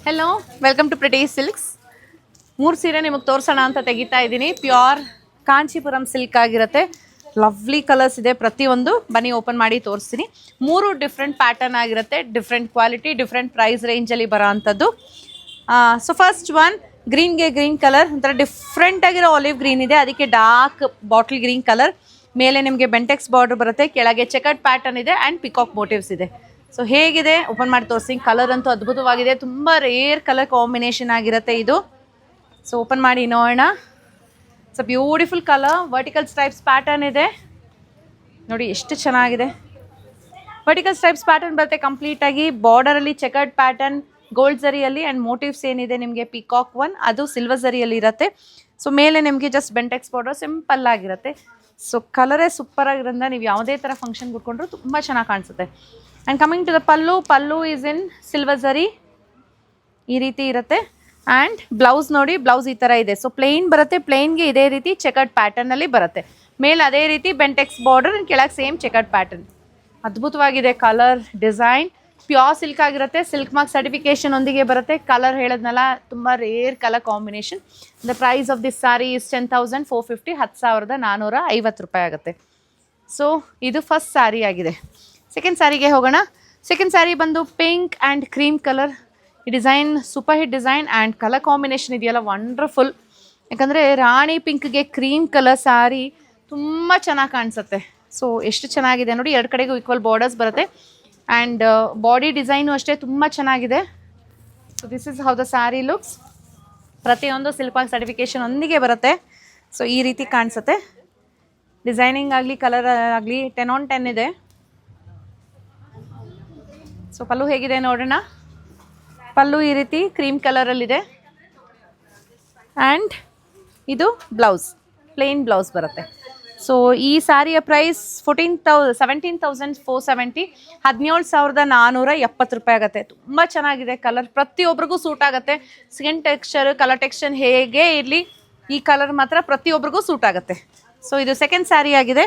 Hello, welcome to pretty silks. 3 ಸೀರೆ ನಿಮಗೆ ತೋರಿಸೋಣ ಅಂತ ತೆಗಿತಾ ಇದ್ದೀನಿ. ಪ್ಯೂರ್ ಕಾಂಚೀಪುರಂ ಸಿಲ್ಕ್ ಆಗಿರುತ್ತೆ. ಲವ್ಲಿ ಕಲರ್ಸ್ ಇದೆ ಪ್ರತಿಯೊಂದು. ಬನ್ನಿ ಓಪನ್ ಮಾಡಿ ತೋರಿಸ್ತೀನಿ. 3 ಡಿಫ್ರೆಂಟ್ ಪ್ಯಾಟರ್ನ್ ಆಗಿರುತ್ತೆ, ಡಿಫ್ರೆಂಟ್ ಕ್ವಾಲಿಟಿ, ಡಿಫ್ರೆಂಟ್ ಪ್ರೈಸ್ ರೇಂಜಲ್ಲಿ ಬರೋ ಅಂಥದ್ದು. ಸೊ ಫಸ್ಟ್ ಒನ್ ಗ್ರೀನ್ಗೆ ಗ್ರೀನ್ ಕಲರ್, ಒಂಥರ ಡಿಫ್ರೆಂಟ್ ಆಗಿರೋ ಆಲಿವ್ ಗ್ರೀನ್ ಇದೆ, ಅದಕ್ಕೆ ಡಾರ್ಕ್ ಬಾಟಲ್ ಗ್ರೀನ್ ಕಲರ್. ಮೇಲೆ ನಿಮಗೆ ಬೆಂಟೆಕ್ಸ್ ಬಾರ್ಡರ್ ಬರುತ್ತೆ, ಕೆಳಗೆ ಚೆಕರ್ಡ್ ಪ್ಯಾಟರ್ನ್ ಇದೆ ಆ್ಯಂಡ್ ಪಿಕಾಕ್ ಮೋಟಿವ್ಸ್ ಇದೆ. ಸೊ ಹೇಗಿದೆ ಓಪನ್ ಮಾಡಿ ತೋರಿಸ್ತೀನಿ. ಕಲರ್ ಅಂತೂ ಅದ್ಭುತವಾಗಿದೆ, ತುಂಬ ರೇರ್ ಕಲರ್ ಕಾಂಬಿನೇಷನ್ ಆಗಿರುತ್ತೆ ಇದು. ಸೊ ಓಪನ್ ಮಾಡಿ ನೋಡೋಣ. So beautiful colour, vertical stripes pattern ಇದೆ ನೋಡಿ, ಎಷ್ಟು ಚೆನ್ನಾಗಿದೆ. ವರ್ಟಿಕಲ್ ಸ್ಟ್ರೈಪ್ಸ್ ಪ್ಯಾಟರ್ನ್ ಬರುತ್ತೆ ಕಂಪ್ಲೀಟಾಗಿ. ಬಾರ್ಡರಲ್ಲಿ ಚೆಕರ್ಡ್ ಪ್ಯಾಟರ್ನ್ ಗೋಲ್ಡ್ ಝರಿಯಲ್ಲಿ ಆ್ಯಂಡ್ ಮೋಟಿವ್ಸ್ ಏನಿದೆ ನಿಮಗೆ ಪಿಕಾಕ್ ಒನ್, ಅದು ಸಿಲ್ವರ್ ಝರಿಯಲ್ಲಿ ಇರುತ್ತೆ. ಸೊ ಮೇಲೆ ನಿಮಗೆ ಜಸ್ಟ್ ಬೆಂಟೆಕ್ಸ್ ಬಾರ್ಡರ್ ಸಿಂಪಲ್ ಆಗಿರುತ್ತೆ. ಸೊ ಕಲರೇ ಸೂಪರ್ ಆಗಿರೋದ್ರಿಂದ ನೀವು ಯಾವುದೇ ಥರ ಫಂಕ್ಷನ್ಗೆ ಉಟ್ಕೊಂಡ್ರು ತುಂಬ ಚೆನ್ನಾಗಿ ಕಾಣಿಸುತ್ತೆ. And coming to the pallu is in silver zari, ಈ ರೀತಿ ಇರುತ್ತೆ. ಆ್ಯಂಡ್ ಬ್ಲೌಸ್ ನೋಡಿ, ಬ್ಲೌಸ್ ಈ ಥರ ಇದೆ. ಸೊ ಪ್ಲೇನ್ ಬರುತ್ತೆ, ಪ್ಲೇನ್ಗೆ ಇದೇ ರೀತಿ ಚೆಕರ್ಡ್ ಪ್ಯಾಟರ್ನಲ್ಲಿ ಬರುತ್ತೆ. ಮೇಲೆ ಅದೇ ರೀತಿ ಬೆಂಟೆಕ್ಸ್ ಬಾರ್ಡರ್, ಕೆಳಗೆ ಸೇಮ್ ಚೆಕರ್ಡ್ ಪ್ಯಾಟರ್ನ್. ಅದ್ಭುತವಾಗಿದೆ ಕಲರ್ ಡಿಸೈನ್. ಪ್ಯೂರ್ ಸಿಲ್ಕ್ ಆಗಿರುತ್ತೆ, ಸಿಲ್ಕ್ ಮಾರ್ಕ್ ಸರ್ಟಿಫಿಕೇಶನ್ ಒಂದಿಗೆ ಬರುತ್ತೆ. ಕಲರ್ ಹೇಳೋದ್ನಲ್ಲ, ತುಂಬ rare colour combination. The price of this sari is 10,450, 10,450 ರೂಪಾಯಿ ಆಗುತ್ತೆ. ಸೊ ಇದು ಫಸ್ಟ್ ಸ್ಯಾರಿ ಆಗಿದೆ. ಸೆಕೆಂಡ್ ಸ್ಯಾರಿಗೆ ಹೋಗೋಣ. ಸೆಕೆಂಡ್ ಸ್ಯಾರಿ ಬಂದು ಪಿಂಕ್ ಆ್ಯಂಡ್ ಕ್ರೀಮ್ ಕಲರ್. ಈ design super hit design and colour combination ಇದೆಯಲ್ಲ ವಂಡರ್ಫುಲ್. ಯಾಕಂದರೆ ರಾಣಿ ಪಿಂಕ್ಗೆ ಕ್ರೀಮ್ ಕಲರ್ ಸ್ಯಾರಿ ತುಂಬ ಚೆನ್ನಾಗಿ ಕಾಣಿಸುತ್ತೆ. ಸೊ ಎಷ್ಟು ಚೆನ್ನಾಗಿದೆ ನೋಡಿ, ಎರಡು ಕಡೆಗೂ ಈಕ್ವಲ್ ಬಾರ್ಡರ್ಸ್ ಬರುತ್ತೆ. ಆ್ಯಂಡ್ ಬಾಡಿ ಡಿಸೈನು ಅಷ್ಟೇ ತುಂಬ ಚೆನ್ನಾಗಿದೆ. So this is how the sari looks. ಪ್ರತಿಯೊಂದು ಸಿಲ್ಕ್ ಮಾರ್ಕ್ ಸರ್ಟಿಫಿಕೇಷನ್ ಒಂದಿಗೆ ಬರುತ್ತೆ. ಸೊ ಈ ರೀತಿ ಕಾಣಿಸುತ್ತೆ. ಡಿಸೈನಿಂಗ್ ಆಗಲಿ ಕಲರ್ ಆಗಲಿ 10 on 10 ಇದೆ. ಸೊ ಪಲ್ಲು ಹೇಗಿದೆ ನೋಡೋಣ. ಪಲ್ಲು ಈ ರೀತಿ ಕ್ರೀಮ್ ಕಲರಲ್ಲಿದೆ. ಆ್ಯಂಡ್ ಇದು ಬ್ಲೌಸ್, ಪ್ಲೇನ್ ಬ್ಲೌಸ್ ಬರುತ್ತೆ. ಸೊ ಈ ಸ್ಯಾರಿಯ ಪ್ರೈಸ್ 17,470, 17,470 ರೂಪಾಯಿ ಆಗುತ್ತೆ. ತುಂಬ ಚೆನ್ನಾಗಿದೆ ಕಲರ್, ಪ್ರತಿಯೊಬ್ಬರಿಗೂ ಸೂಟ್ ಆಗುತ್ತೆ. ಸ್ಕಿನ್ ಟೆಕ್ಸ್ಚರ್, ಕಲರ್ ಟೆಕ್ಸ್ಚರ್ ಹೇಗೆ ಇರಲಿ, ಈ ಕಲರ್ ಮಾತ್ರ ಪ್ರತಿಯೊಬ್ಬರಿಗೂ ಸೂಟ್ ಆಗುತ್ತೆ. ಸೊ ಇದು ಸೆಕೆಂಡ್ ಸ್ಯಾರಿ ಆಗಿದೆ.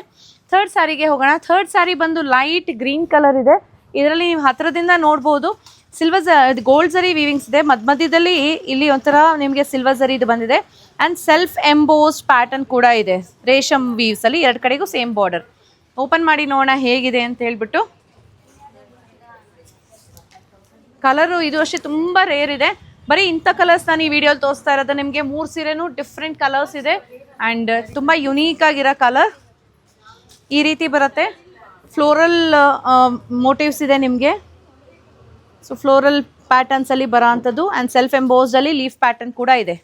ಥರ್ಡ್ ಸ್ಯಾರಿಗೆ ಹೋಗೋಣ. ಥರ್ಡ್ ಸ್ಯಾರಿ ಬಂದು ಲೈಟ್ ಗ್ರೀನ್ ಕಲರ್ ಇದೆ. ಇದರಲ್ಲಿ ನೀವು ಹತ್ತಿರದಿಂದ ನೋಡ್ಬೋದು ಸಿಲ್ವರ್ ಗೋಲ್ಡ್ ಝರಿ ವೀವಿಂಗ್ಸ್ ಇದೆ. ಮಧ್ಯದಲ್ಲಿ ಇಲ್ಲಿ ಒಂಥರ ನಿಮಗೆ ಸಿಲ್ವರ್ ಝರಿ ಇದು ಬಂದಿದೆ. ಆ್ಯಂಡ್ ಸೆಲ್ಫ್ ಎಂಬೋಸ್ಡ್ ಪ್ಯಾಟರ್ನ್ ಕೂಡ ಇದೆ ರೇಷಮ್ ವೀವ್ಸಲ್ಲಿ, ಎರಡು ಕಡೆಗೂ ಸೇಮ್ ಬಾರ್ಡರ್. ಓಪನ್ ಮಾಡಿ ನೋಡೋಣ ಹೇಗಿದೆ ಅಂತ ಹೇಳ್ಬಿಟ್ಟು. ಕಲರು ಇದು ಅಷ್ಟೇ ತುಂಬ ರೇರ್ ಇದೆ. ಬರೀ ಇಂಥ ಕಲರ್ಸ್ ನಾನು ಈ ವಿಡಿಯೋಲಿ ತೋರಿಸ್ತಾ ಇರೋದು ನಿಮಗೆ. 3 ಸೀರೆನೂ ಡಿಫ್ರೆಂಟ್ ಕಲರ್ಸ್ ಇದೆ ಆ್ಯಂಡ್ ತುಂಬ ಯುನೀಕ್ ಆಗಿರೋ ಕಲರ್. ಈ ರೀತಿ ಬರುತ್ತೆ. ಫ್ಲೋರಲ್ ಮೋಟಿವ್ಸ್ ಇದೆ ನಿಮಗೆ. ಸೊ ಫ್ಲೋರಲ್ ಪ್ಯಾಟರ್ನ್ಸಲ್ಲಿ ಬರೋ ಅಂಥದ್ದು. ಆ್ಯಂಡ್ ಸೆಲ್ಫ್ ಎಂಬೋಸ್ಡಲ್ಲಿ ಲೀಫ್ ಪ್ಯಾಟರ್ನ್ ಕೂಡ ಇದೆ.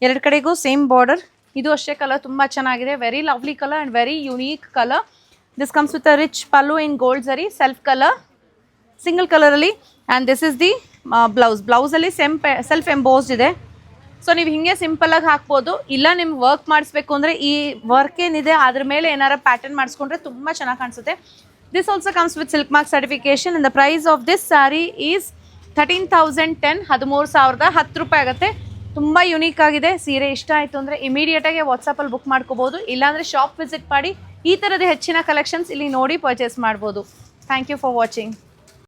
ಎರಡು ಕಡೆಗೂ ಸೇಮ್ ಬಾರ್ಡರ್. ಇದು ಅಷ್ಟೇ ಕಲರ್ ತುಂಬ ಚೆನ್ನಾಗಿದೆ. Very lovely colour and very unique colour. This comes with a rich pallu in gold zari, self colour, single ಕಲರಲ್ಲಿ. ಆ್ಯಂಡ್ ದಿಸ್ ಇಸ್ ದಿ ಬ್ಲೌಸಲ್ಲಿ ಸೆಲ್ಫ್ ಎಂಬೋಸ್ಡ್ ಇದೆ. ಸೊ ನೀವು ಹಿಂಗೆ ಸಿಂಪಲಾಗಿ ಹಾಕ್ಬೋದು. ಇಲ್ಲ ನಿಮ್ಗೆ ವರ್ಕ್ ಮಾಡಿಸ್ಬೇಕು ಅಂದರೆ ಈ ವರ್ಕ್ ಏನಿದೆ ಅದ್ರ ಮೇಲೆ ಏನಾರ ಪ್ಯಾಟರ್ನ್ ಮಾಡಿಸ್ಕೊಂಡ್ರೆ ತುಂಬ ಚೆನ್ನಾಗಿ ಕಾಣಿಸುತ್ತೆ. This also comes with silk mark certification. And the price of this sari is 13,010, 13,010 ರೂಪಾಯಿ ಆಗುತ್ತೆ. ತುಂಬ ಯುನೀಕ್ ಆಗಿದೆ. ಸೀರೆ ಇಷ್ಟ ಆಯಿತು ಅಂದರೆ ಇಮಿಡಿಯೇಟಾಗಿ ವಾಟ್ಸಪ್ಪಲ್ಲಿ ಬುಕ್ ಮಾಡ್ಕೋಬೋದು. ಇಲ್ಲಾಂದರೆ ಶಾಪ್ ವಿಸಿಟ್ ಮಾಡಿ ಈ ಥರದ ಹೆಚ್ಚಿನ ಕಲೆಕ್ಷನ್ಸ್ ಇಲ್ಲಿ ನೋಡಿ ಪರ್ಚೇಸ್ ಮಾಡ್ಬೋದು. Thank you for watching.